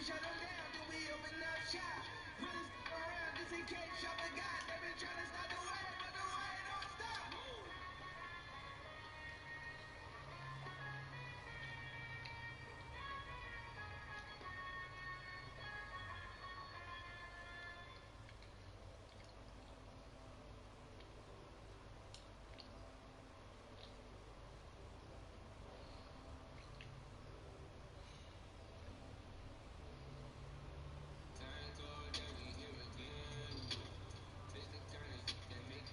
shut them down, then we open up shop. Put us around just in case y'all forgot. They been trying to stop the way, but the way don't stop. Thank God that we here again. Twist the current, then make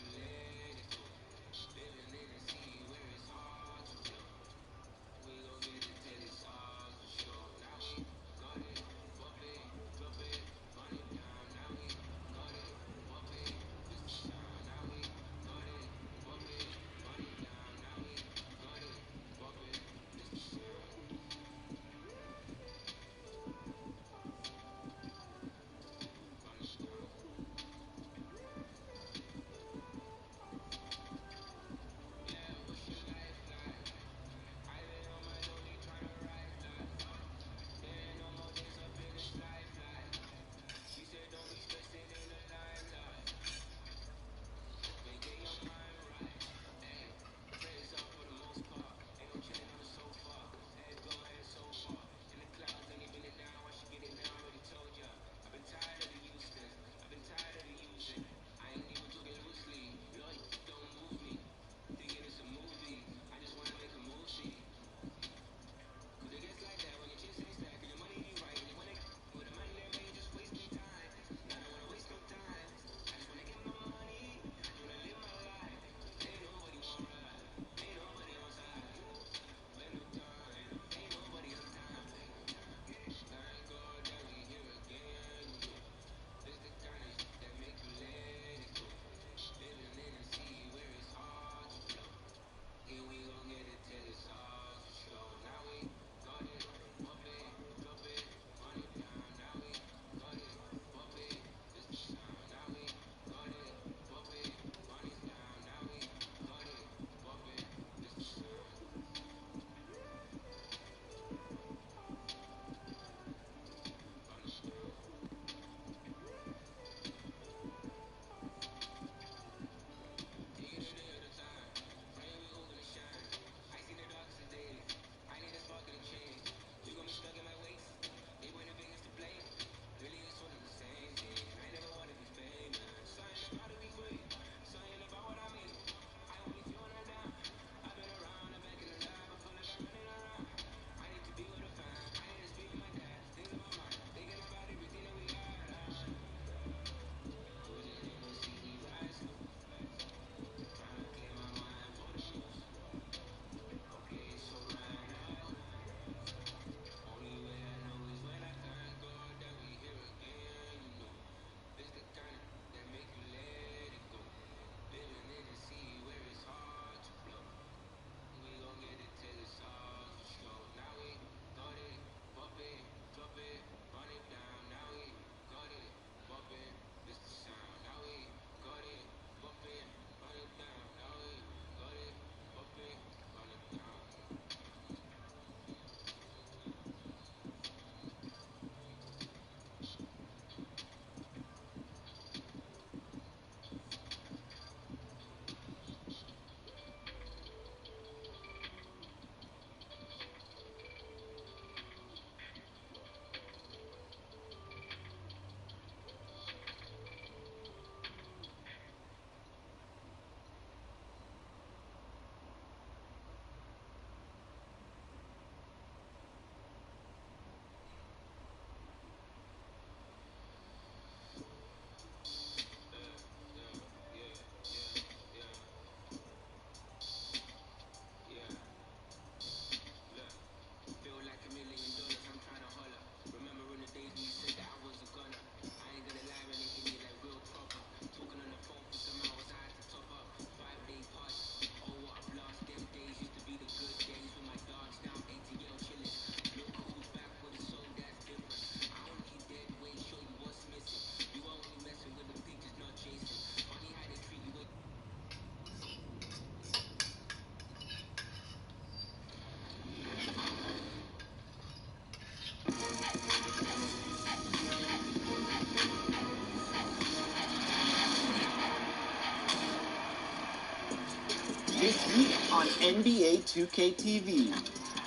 NBA 2K TV.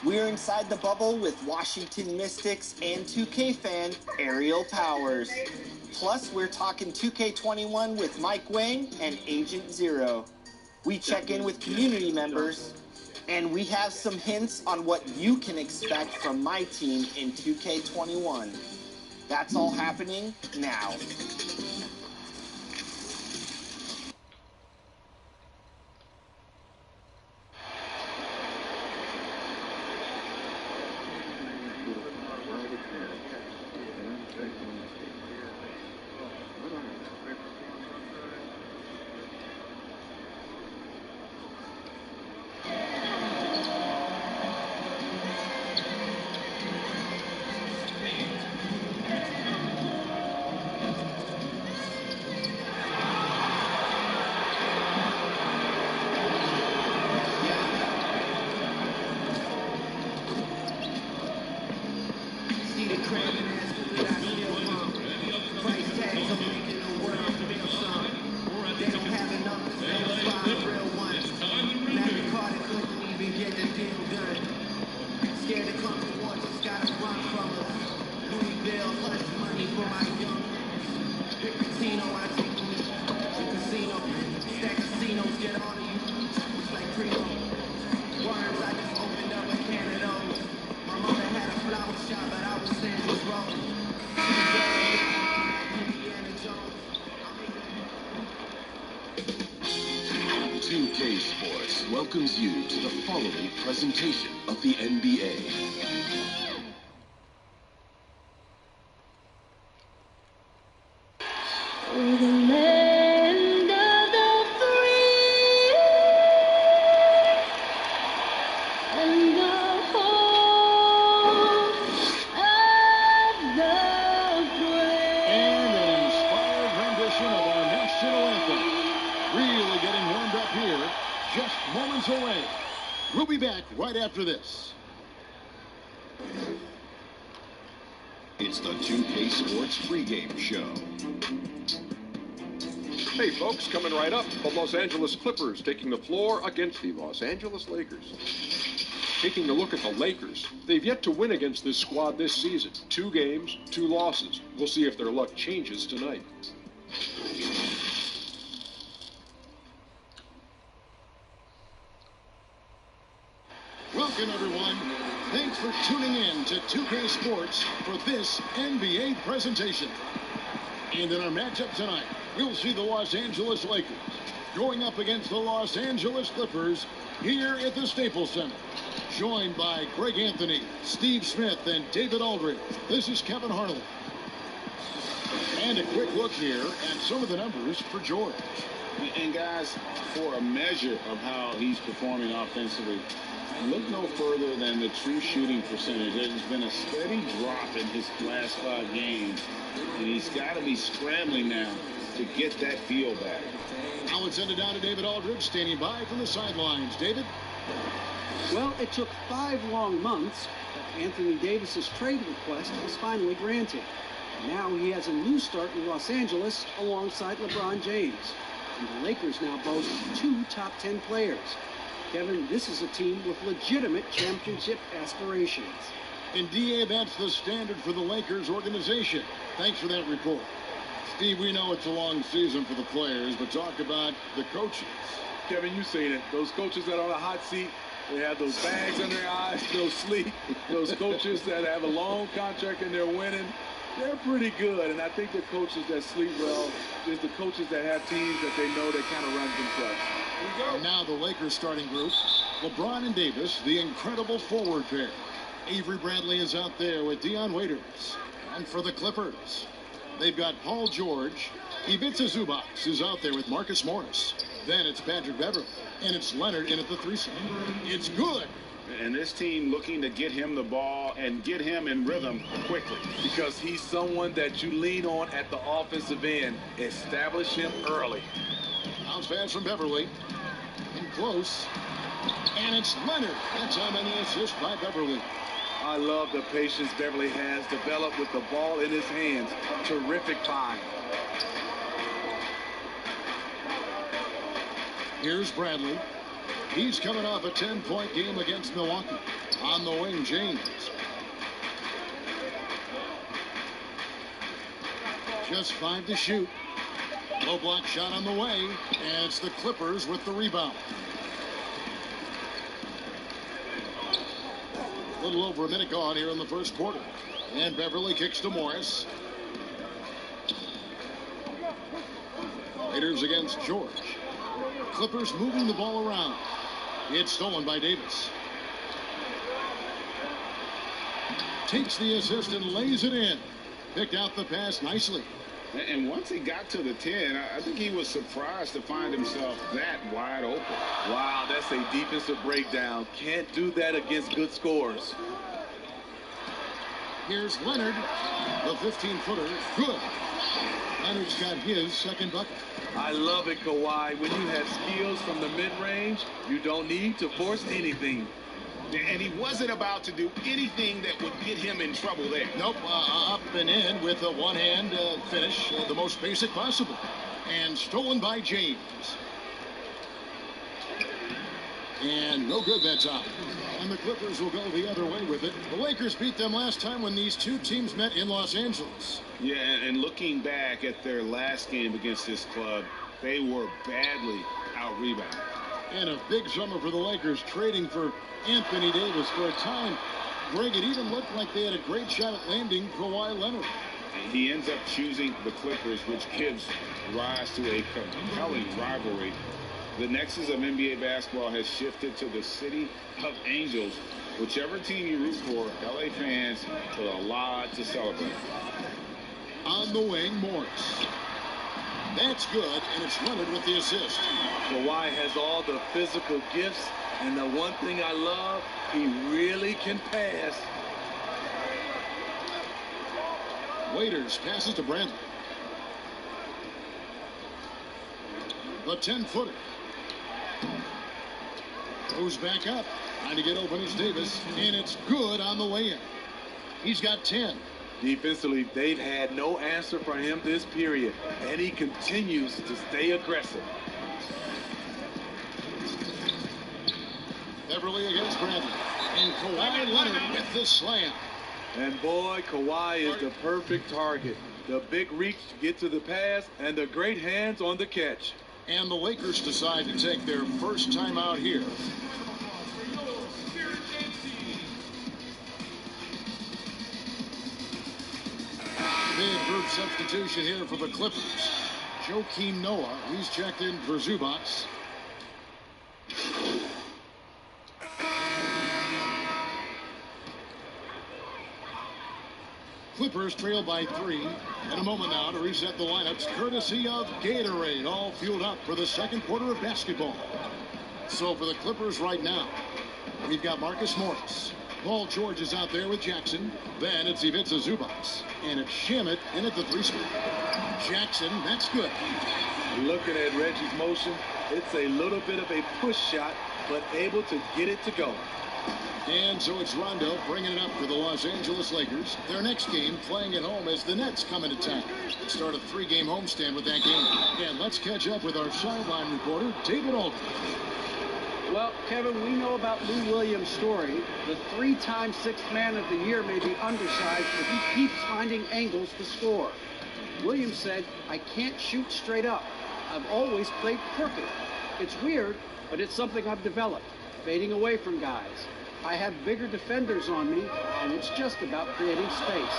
We're inside the bubble with Washington Mystics and 2K fan Aerial Powers. Plus, we're talking 2K21 with Mike Wang and Agent Zero. We check in with community members, and we have some hints on what you can expect from my team in 2K21. That's all happening now. Welcomes you to the following presentation of the NBA. We're the land of the free and the home of the brave. And an inspired rendition of our national anthem. Really getting warmed up here. Just moments away. We'll be back right after this. It's the 2K Sports pregame show. Hey folks, coming right up, the Los Angeles Clippers taking the floor against the Los Angeles Lakers. Taking a look at the Lakers, they've yet to win against this squad this season. 2 games, 2 losses. We'll see if their luck changes tonight. Welcome, everyone. Thanks for tuning in to 2K Sports for this NBA presentation. And in our matchup tonight, we'll see the Los Angeles Lakers going up against the Los Angeles Clippers here at the Staples Center. Joined by Greg Anthony, Steve Smith, and David Aldridge. This is Kevin Harlan. And a quick look here at some of the numbers for George. And guys, for a measure of how he's performing offensively, look no further than the true shooting percentage. There's been a steady drop in his last 5 games, and he's got to be scrambling now to get that feel back. Now let's send it down to David Aldridge, standing by from the sidelines. David? Well, it took 5 long months, but Anthony Davis's trade request was finally granted. Now he has a new start in Los Angeles alongside LeBron James. And the Lakers now boast 2 top 10 players. Kevin, this is a team with legitimate championship aspirations. And DA, that's the standard for the Lakers organization. Thanks for that report. Steve, we know it's a long season for the players, but talk about the coaches. Kevin, you've seen it. Those coaches that are on a hot seat, they have those bags under their eyes, those sleep. Those coaches that have a long contract and they're winning, they're pretty good. And I think the coaches that sleep well is the coaches that have teams that they know that kind of run themselves. And now the Lakers starting group, LeBron and Davis, the incredible forward pair. Avery Bradley is out there with Dion Waiters. And for the Clippers, they've got Paul George. Ivica Zubac is out there with Marcus Morris. Then it's Patrick Beverley. And it's Leonard in at the 3 slot. It's good. And this team looking to get him the ball and get him in rhythm quickly. Because he's someone that you lean on at the offensive end. Establish him early. Bounce pass from Beverley. In close. And it's Leonard. That's how many assists by Beverley. I love the patience Beverley has developed with the ball in his hands. Terrific time. Here's Bradley. He's coming off a 10-point game against Milwaukee. On the wing, James. Just 5 to shoot. Low block shot on the way, and it's the Clippers with the rebound. A little over a minute gone here in the first quarter. And Beverly kicks to Morris. Raiders against George. Clippers moving the ball around. It's stolen by Davis. Takes the assist and lays it in. Picked out the pass nicely. And once he got to the 10, I think he was surprised to find himself that wide open. Wow, that's a defensive breakdown. Can't do that against good scorers. Here's Leonard. The 15-footer. Good. Leonard's got his second bucket. I love it, Kawhi. When you have skills from the mid-range, you don't need to force anything. And he wasn't about to do anything that would get him in trouble there. Nope, up and in with a one-hand finish, the most basic possible. And stolen by James. And no good that time. And the Clippers will go the other way with it. The Lakers beat them last time when these two teams met in Los Angeles. Yeah, and looking back at their last game against this club, they were badly out-rebounded. And a big summer for the Lakers, trading for Anthony Davis. For a time, Greg, it even looked like they had a great shot at landing Kawhi Leonard. He ends up choosing the Clippers, which gives rise to a compelling rivalry. The nexus of NBA basketball has shifted to the city of Angels. Whichever team you root for, LA fans with a lot to celebrate. On the wing, Morris. That's good, and it's Leonard with the assist. Kawhi has all the physical gifts, and the one thing I love, he really can pass. Waiters passes to Brandon. The 10-footer. Goes back up. Trying to get open is Davis, and it's good on the way in. He's got 10. Defensively, they've had no answer for him this period, and he continues to stay aggressive. Beverly against Brandon. And Kawhi Leonard with the slam. And boy, Kawhi is the perfect target. The big reach to get to the pass, and the great hands on the catch. And the Lakers decide to take their first time out here. Big group substitution here for the Clippers. Joakim Noah, he's checked in for Zubac. Clippers trail by 3. In a moment now to reset the lineups, courtesy of Gatorade, all fueled up for the second quarter of basketball. So for the Clippers right now, we've got Marcus Morris. Paul George is out there with Jackson. Then it's Ivica Zubac. And it's Shamet in at the 3 spot. Jackson, that's good. Looking at Reggie's motion, it's a little bit of a push shot, but able to get it to go. And so it's Rondo bringing it up for the Los Angeles Lakers. Their next game playing at home as the Nets come into town. They start a 3-game homestand with that game. And let's catch up with our sideline reporter, David Aldridge. Well, Kevin, we know about Lou Williams' story. The 3-time Sixth Man of the Year may be undersized, but he keeps finding angles to score. Williams said, "I can't shoot straight up. I've always played crooked. It's weird, but it's something I've developed, fading away from guys. I have bigger defenders on me, and it's just about creating space."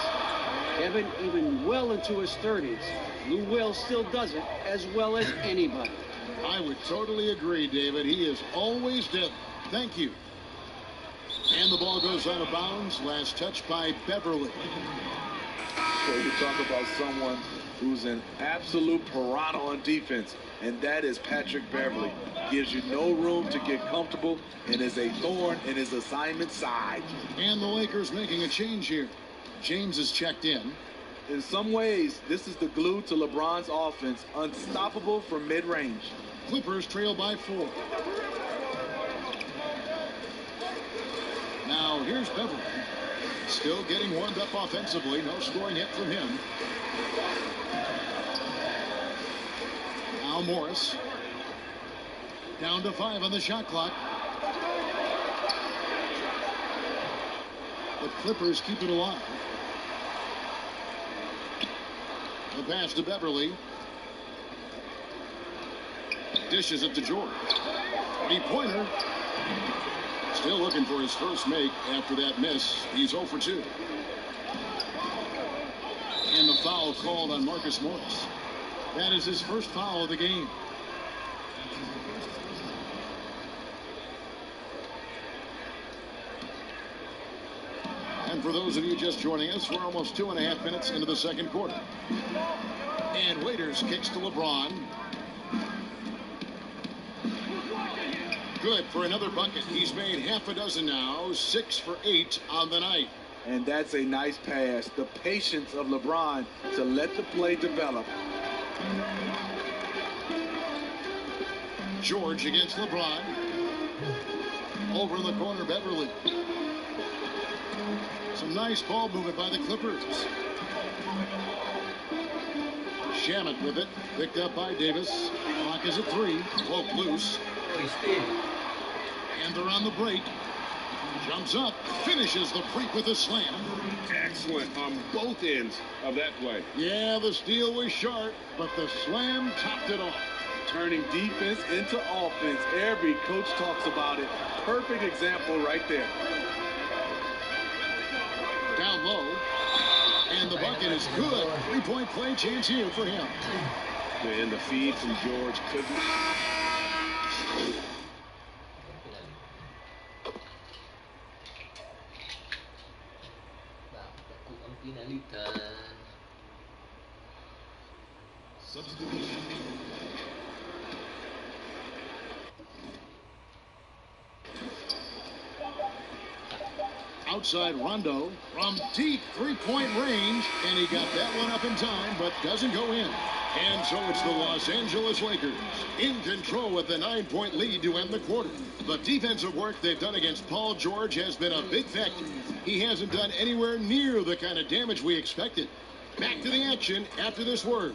Kevin, even well into his 30s, Lou Will still does it as well as anybody. I would totally agree, David. He is always deadly. Thank you. And the ball goes out of bounds. Last touch by Beverly. So you talk about someone who's an absolute piranha on defense, and that is Patrick Beverly. Gives you no room to get comfortable and is a thorn in his assignment side. And the Lakers making a change here. James is checked in. In some ways, this is the glue to LeBron's offense, unstoppable from mid-range. Clippers trail by 4. Now here's Beverly. Still getting warmed up offensively. No scoring hit from him. Now Morris. Down to 5 on the shot clock. The Clippers keep it alive. The pass to Beverly. Dishes it to George. Three-pointer. Still looking for his first make after that miss. He's 0 for 2. And the foul called on Marcus Morris. That is his first foul of the game. And for those of you just joining us, we're almost 2.5 minutes into the second quarter. And Waiters kicks to LeBron. Good for another bucket. He's made half a dozen now, 6 for 8 on the night. And that's a nice pass. The patience of LeBron to let the play develop. George against LeBron. Over in the corner, Beverly. Some nice ball movement by the Clippers. Shamet with it. Picked up by Davis. Clock is at 3. Cloak loose. And they're on the break. Jumps up. Finishes the freak with a slam. Excellent on both ends of that play. Yeah, the steal was sharp, but the slam topped it off. Turning defense into offense. Every coach talks about it. Perfect example right there. Down low. And the bucket is good. 3-point play chance here for him. And the feed from George couldn't. Outside Rondo from deep 3-point range, and he got that one up in time, but doesn't go in. And so it's the Los Angeles Lakers in control with the 9-point lead to end the quarter. The defensive work they've done against Paul George has been a big factor. He hasn't done anywhere near the kind of damage we expected. Back to the action after this word.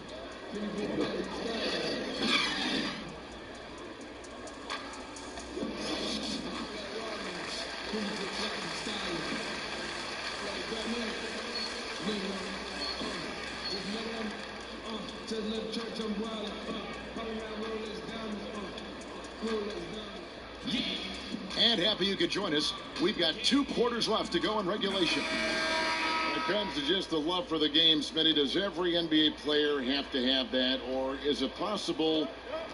And happy you could join us. We've got 2 quarters left to go in regulation. When it comes to just the love for the game, Smitty, does every NBA player have to have that, or is it possible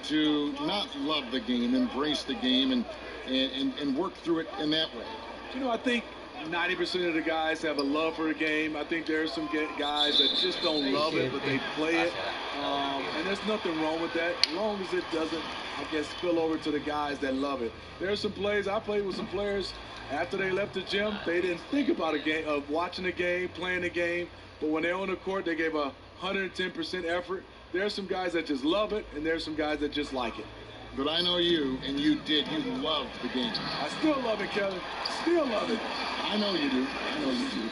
to not love the game, embrace the game, and work through it in that way? You know, I think 90% of the guys have a love for the game. I think there are some guys that just don't love it, but they play it. And there's nothing wrong with that, as long as it doesn't, I guess, spill over to the guys that love it. There are some plays, I played with some players, after they left the gym, they didn't think about a game, of watching the game, playing the game, but when they're on the court, they gave 110% effort. There are some guys that just love it, and there's some guys that just like it. But I know you, and you did. You loved the game. I still love it, Kelly. Still love it. I know you do. I know you do.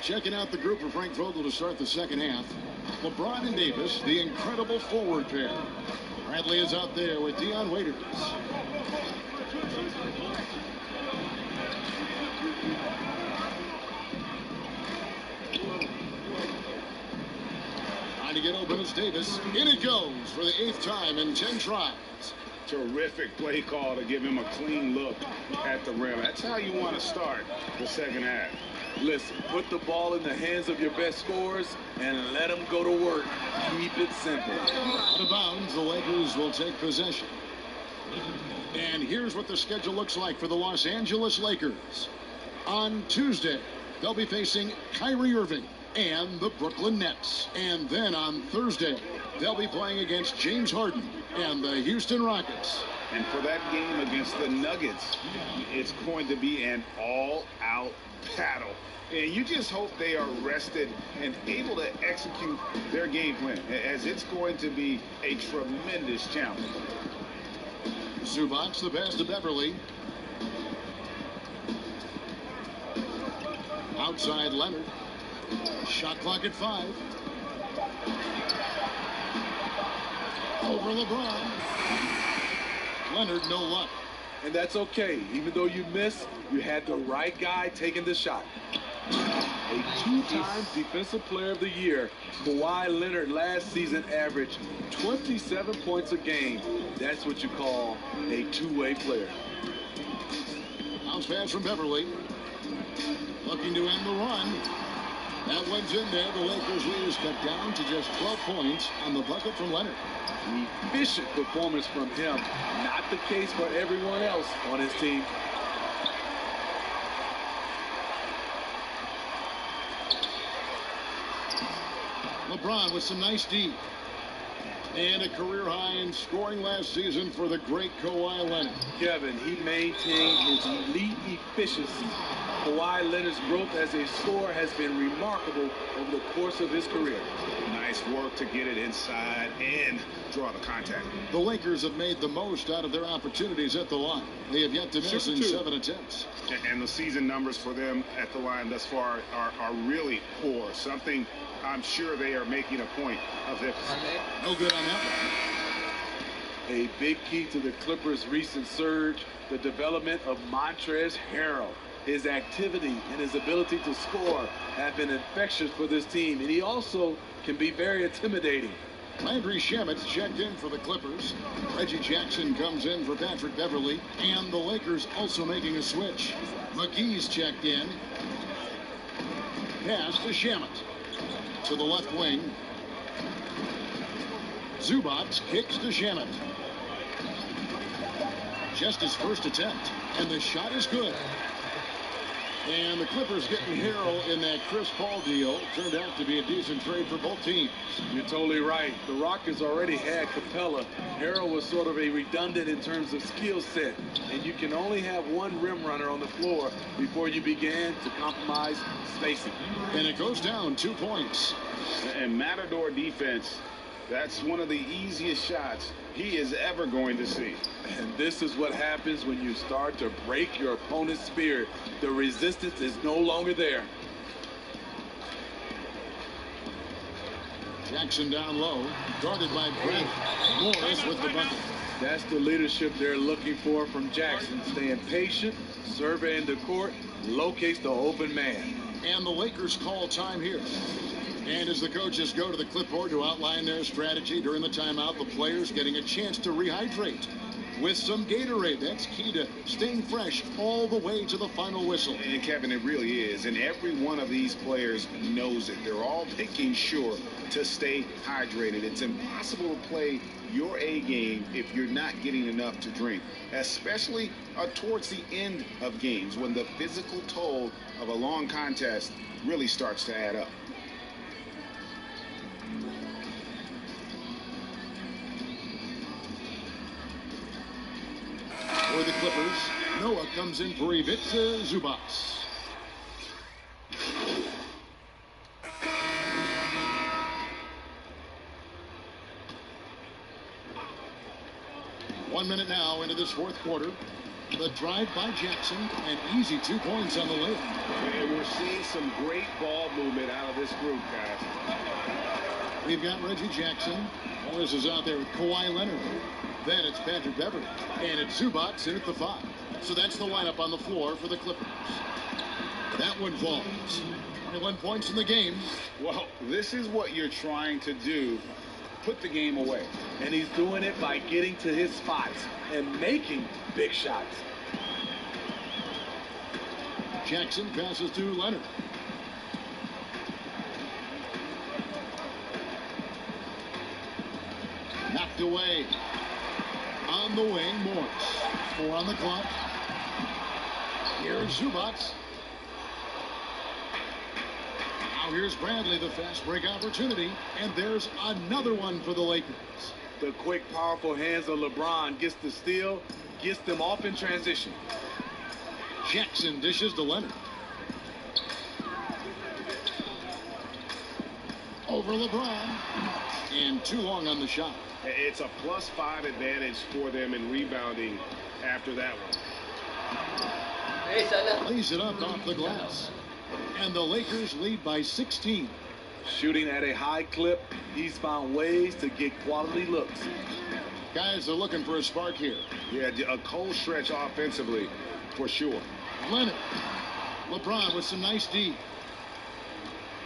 Checking out the group for Frank Vogel to start the second half. LeBron and Davis, the incredible forward pair. Bradley is out there with Dion Waiters. Trying to get open is Davis. In it goes for the 8th time in 10 tries. Terrific play call to give him a clean look at the rim. That's how you want to start the second half. Listen, put the ball in the hands of your best scorers and let them go to work. Keep it simple. Out of bounds, the Lakers will take possession. And here's what the schedule looks like for the Los Angeles Lakers. On Tuesday, they'll be facing Kyrie Irving and the Brooklyn Nets. And then on Thursday, they'll be playing against James Harden and the Houston Rockets. And for that game against the Nuggets, it's going to be an all-out battle. And you just hope they are rested and able to execute their game plan, as it's going to be a tremendous challenge. Zubac, the pass to Beverly. Outside Leonard. Shot clock at 5. Over LeBron. Leonard, no luck. And that's okay. Even though you missed, you had the right guy taking the shot. A two-time Defensive Player of the Year, Kawhi Leonard last season averaged 27 points a game. That's what you call a two-way player. Bounce pass from Beverly. Looking to end the run. That one's in there. The Lakers lead is cut down to just 12 points on the bucket from Leonard. Efficient performance from him. Not the case for everyone else on his team. LeBron with some nice D. And a career high in scoring last season for the great Kawhi Leonard. Kevin, he maintained his elite efficiency. Kawhi Leonard's growth as a scorer has been remarkable over the course of his career. Nice work to get it inside and draw the contact. The Lakers have made the most out of their opportunities at the line. They have yet to miss in 7 attempts. And the season numbers for them at the line thus far are really poor. Something I'm sure they are making a point of this. No good on that one. A big key to the Clippers' recent surge, the development of Montrezl Harrell. His activity and his ability to score have been infectious for this team, and he also can be very intimidating. Landry Shamet's checked in for the Clippers. Reggie Jackson comes in for Patrick Beverly, and the Lakers also making a switch. McGee's checked in. Pass to Shamet. To the left wing. Zubac kicks to Shamet. Just his first attempt, and the shot is good. And the Clippers getting Harrell in that Chris Paul deal. Turned out to be a decent trade for both teams. You're totally right. The Rockets already had Capella. Harrell was sort of a redundant in terms of skill set. And you can only have one rim runner on the floor before you began to compromise spacing. And it goes down 2 points. And Matador defense, that's one of the easiest shots he is ever going to see. And this is what happens when you start to break your opponent's spirit. The resistance is no longer there. Jackson down low, guarded by Brent. Morris with the bucket. That's the leadership they're looking for from Jackson. Staying patient, surveying the court, locates the open man. And the Lakers call time here. And as the coaches go to the clipboard to outline their strategy during the timeout, the players getting a chance to rehydrate with some Gatorade. That's key to staying fresh all the way to the final whistle. And Kevin, it really is. And every one of these players knows it. They're all making sure to stay hydrated. It's impossible to play your A game if you're not getting enough to drink, especially towards the end of games when the physical toll of a long contest really starts to add up. For the Clippers, Noah comes in for Ivica Zubac. One minute now into this fourth quarter. The drive by Jackson, an easy 2 points on the layup. And we're seeing some great ball movement out of this group, guys. We've got Reggie Jackson. Morris is out there with Kawhi Leonard. Then it's Patrick Beverly. And it's Zubac in at the 5. So that's the lineup on the floor for the Clippers. That one falls. 21 points in the game. Well, this is what you're trying to do. Put the game away. And he's doing it by getting to his spots and making big shots. Jackson passes to Leonard. Knocked away. On the wing, Morris. 4 on the clock. Here's Zubac. Now here's Bradley, the fast break opportunity. And there's another one for the Lakers. The quick, powerful hands of LeBron gets the steal, gets them off in transition. Jackson dishes to Leonard. Over LeBron. And too long on the shot. It's a +5 advantage for them in rebounding after that one. Lays it up off the glass. And the Lakers lead by 16. Shooting at a high clip, he's found ways to get quality looks. Guys are looking for a spark here. Yeah, a cold stretch offensively, for sure. Leonard. LeBron with some nice D.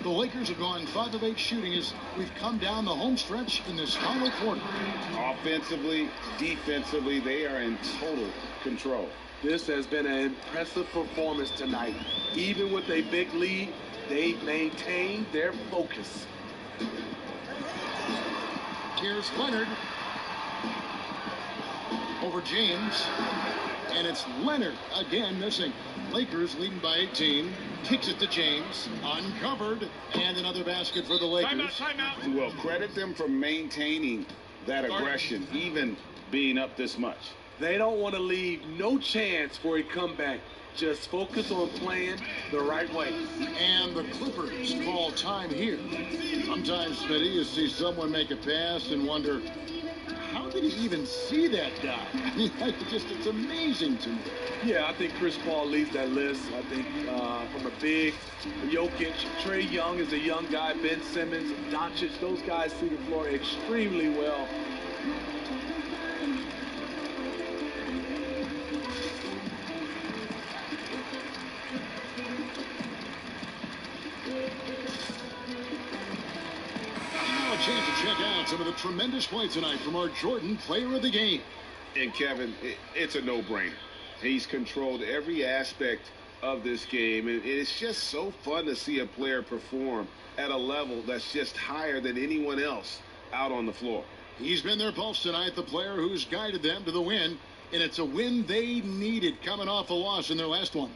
The Lakers have gone 5 of 8 shooting as we've come down the home stretch in this final quarter. Offensively, defensively, they are in total control. This has been an impressive performance tonight. Even with a big lead, they maintained their focus. Here's Leonard over James, and it's Leonard again missing. Lakers leading by 18. Kicks it to James, uncovered, and another basket for the Lakers. Timeout. Well, credit them for maintaining that aggression, even being up this much. They don't want to leave no chance for a comeback. Just focus on playing the right way. And the Clippers call time here. Sometimes, Smitty, you see someone make a pass and wonder, how did he even see that guy? I mean, it's amazing to me. Yeah, I think Chris Paul leads that list. I think from a big, Jokic, Trae Young is a young guy, Ben Simmons, Doncic, those guys see the floor extremely well. Now a chance to check out some of the tremendous play tonight from our Jordan Player of the Game. And Kevin, it's a no-brainer. He's controlled every aspect of this game, and it's just so fun to see a player perform at a level that's just higher than anyone else out on the floor. He's been their pulse tonight, the player who's guided them to the win, and it's a win they needed coming off a loss in their last one.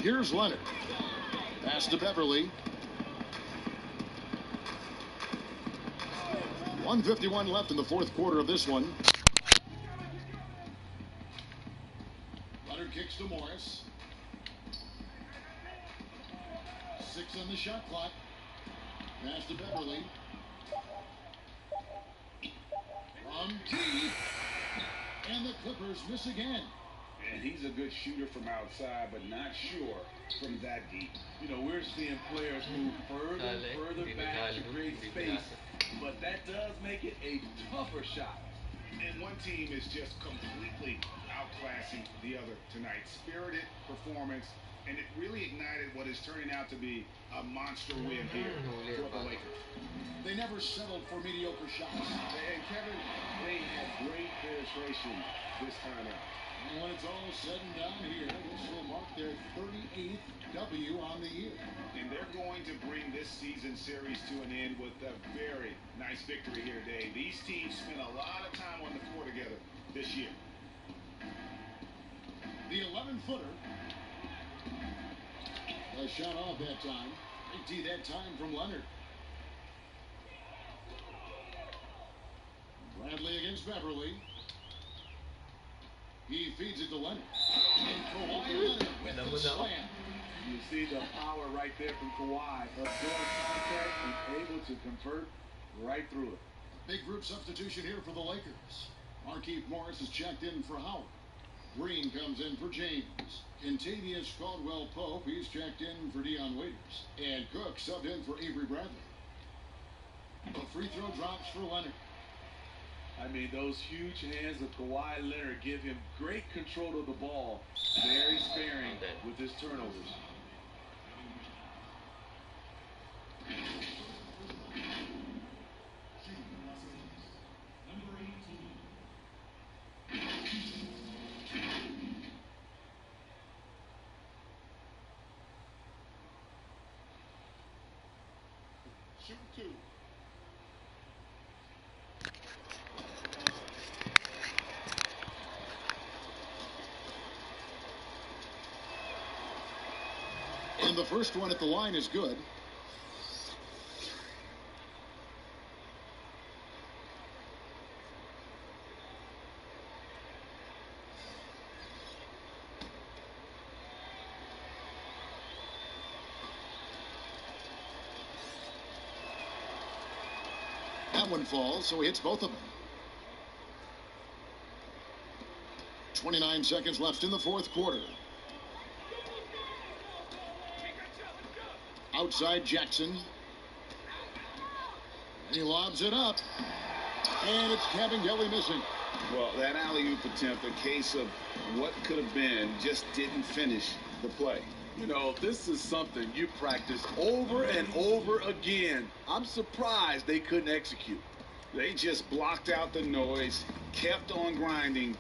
Here's Leonard. Pass to Beverly. 1:51 left in the fourth quarter of this one. Leonard kicks to Morris. 6 on the shot clock. Pass to Beverly. From deep. And the Clippers miss again. And he's a good shooter from outside, but not sure from that deep. You know, we're seeing players move further and further back to create space, but that does make it a tougher shot. And one team is just completely outclassing the other tonight. Spirited performance, and it really ignited what is turning out to be a monster win here for the Lakers. They never settled for mediocre shots. And Kevin, they had great penetration this time out. And when it's all said and done here, this will mark their 38th W on the year. And they're going to bring this season series to an end with a very nice victory here today. These teams spent a lot of time on the floor together this year. The 11-footer. A shot off that time. Big D that time from Leonard. Bradley against Beverly. He feeds it to Leonard. And Kawhi Leonard with the slam. You see the power right there from Kawhi. Absorb contact and able to convert right through it. Big group substitution here for the Lakers. Markieff Morris is checked in for Howard. Green comes in for James. Kentavious Caldwell-Pope, he's checked in for Dion Waiters. And Cook subbed in for Avery Bradley. The free throw drops for Leonard. I mean, those huge hands of Kawhi Leonard give him great control of the ball. Very sparing with his turnovers. Shoot two. And the first one at the line is good. That one falls, so he hits both of them. 29 seconds left in the fourth quarter. Outside Jackson. And he lobs it up. And it's Cabingelli missing. Well, that alley-oop attempt, a case of what could have been, just didn't finish the play. You know, this is something you practice over and over again. I'm surprised they couldn't execute. They just blocked out the noise, kept on grinding,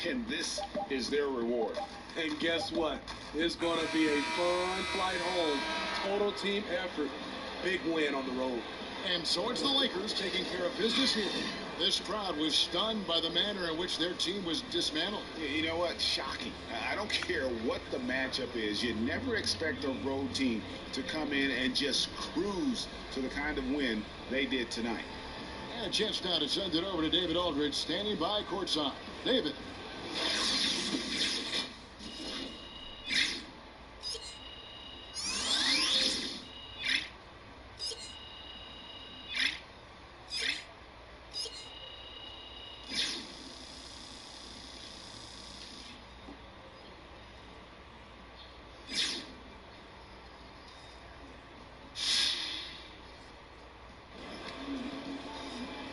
and this is their reward. And guess what? It's going to be a fun flight home. Total team effort. Big win on the road. And so it's the Lakers taking care of business here. This crowd was stunned by the manner in which their team was dismantled. You know what? Shocking. I don't care what the matchup is. You never expect a road team to come in and just cruise to the kind of win they did tonight. And a chance now to send it over to David Aldridge, standing by courtside. David.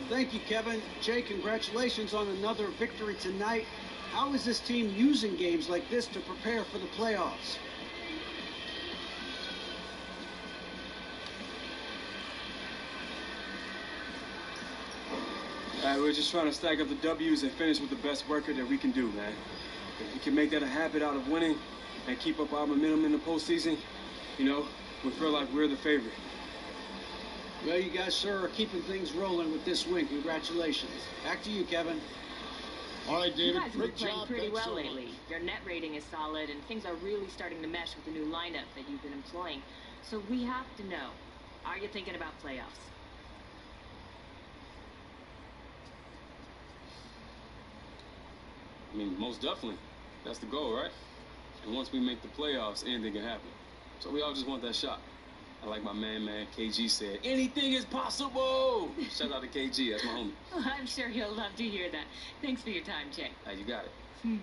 Thank you, Kevin. Jay, congratulations on another victory tonight. How is this team using games like this to prepare for the playoffs? We're just trying to stack up the W's and finish with the best record that we can do, man. If we can make that a habit out of winning and keep up our momentum in the postseason, you know, we feel like we're the favorite. Well, you guys, sir, are keeping things rolling with this win. Congratulations. Back to you, Kevin. All right, David. You guys have been Great playing job. pretty Thanks well so much. lately. Your net rating is solid, and things are really starting to mesh with the new lineup that you've been employing. So we have to know, are you thinking about playoffs? I mean, most definitely. That's the goal, right? And once we make the playoffs, anything can happen. So we all just want that shot. I like my man KG said, anything is possible. Shout out to KG, that's my homie. Well, I'm sure he'll love to hear that. Thanks for your time, Jay. You got it.